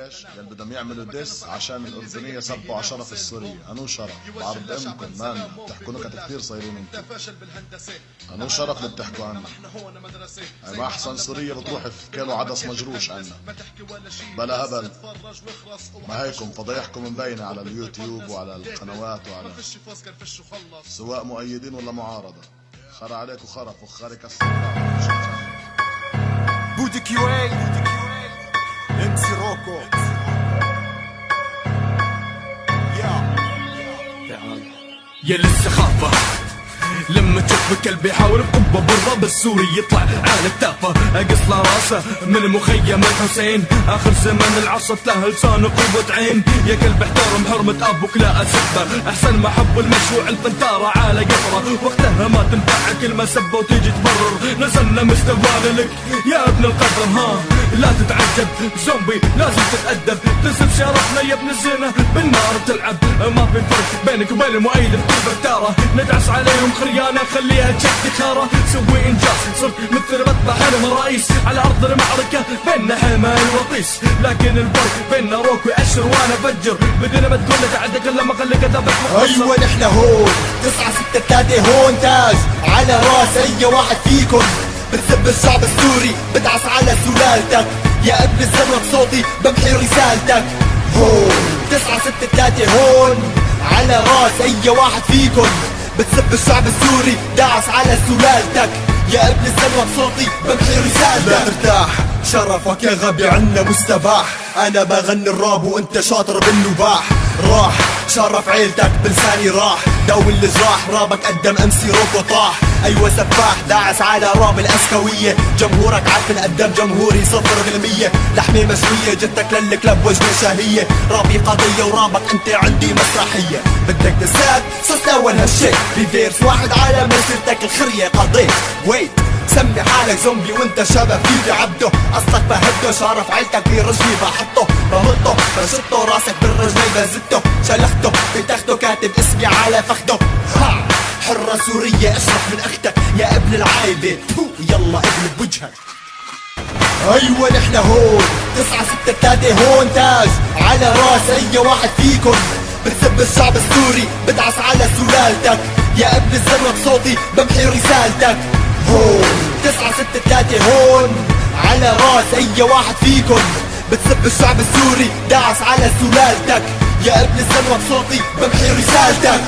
ايش؟ قال بدهم يعملوا ديس عشان الأردنية سبوا على شرف السورية. أنو شرف؟ بعرض أمكم مالنا بتحكوا نكت كثير صايرين انتم. أنو شرف اللي بتحكوا عنه؟ ما أحسن سورية بتروح في كيلو عدس مجروش عنا. بلا هبل، ما هيكم فضايحكم مبينة على اليوتيوب وعلى القنوات وعلى سواء مؤيدين ولا معارضة. خرى عليكم خرف وخارك الصراحة. بودي كيوي امسي روكو يا للسخافة لما تشوف كلب يحاول بقبة بالراب السوري يطلع على التافة اقص له راسه من مخيم الحسين اخر زمن العصا له لسان قوة عين. يا كلب احترم حرمة ابوك لا اسبه احسن ما حب المشروع الفنتارة على قطرة وقتها ما تنفع كلمة سبة وتيجي تبرر. نزلنا مستوانا لك يا ابن القدر ها لا تتعجب زومبي لازم تتأدب تنسف شرفنا يا ابن الزينة بالنار تلعب. ما في فرق بينك وبين المؤيد بكل بكتارة ندعس عليهم خريانة خليها تشد خارة. سوي انجاز صرت مثل مذبح حلم الرئيس على ارض المعركة بيننا حماية وطيس. لكن الفرق بيننا روك واشر وانا فجر بدنا ما تقول لك عندك الا ما خليك ادبك. ايوه نحن هون 963 هون تاج على راس اي واحد فيكم بتسب الشعب السوري بدعس على سلالتك. يا ابن الزمن بصوتي بمحي رسالتك. هون 963 هون على راس اي واحد فيكم بتسب الشعب السوري داعس على سلالتك. يا ابن الزمن بصوتي بمحي رسالتك. لا ترتاح شرفك يا غبي عنا مستباح. انا بغني الراب وانت شاطر بالنباح. راح شرف عيلتك بلساني راح داوي الجراح. رابك قدم امسي روك وطاح. ايوه سفاح داعس على راب الاسكوية. جمهورك عارفن قدم جمهوري 0%. لحمي مشوية جتك للكلب وجبة شهية. رابي قضية ورابك انت عندي مسرحية. بدك تساد صرت اول هالشي ريفيرس واحد على مسيرتك الخرية قضيت. ويت سمي حالك زومبي وانت شبه فيدي عبده اصلك بهده. شرف عيلتك برجلي بحطه بهطه بشطه راسك بالرجلي بزته شلخته بتاخده كاتب اسمي على فخده. ها حرة سورية اشرف من اختك يا ابن العايبة يلا ابن بوجهك. ايوه نحن هون 963 هون تاج على راس اي واحد فيكم بتسب الشعب السوري بدعس على سلالتك. يا ابن الزمن بصوتي بمحي رسالتك. هون 963 هون على راس اي واحد فيكم بتسب الشعب السوري داعس على سلالتك. يا ابن الزمن بصوتي بمحي رسالتك.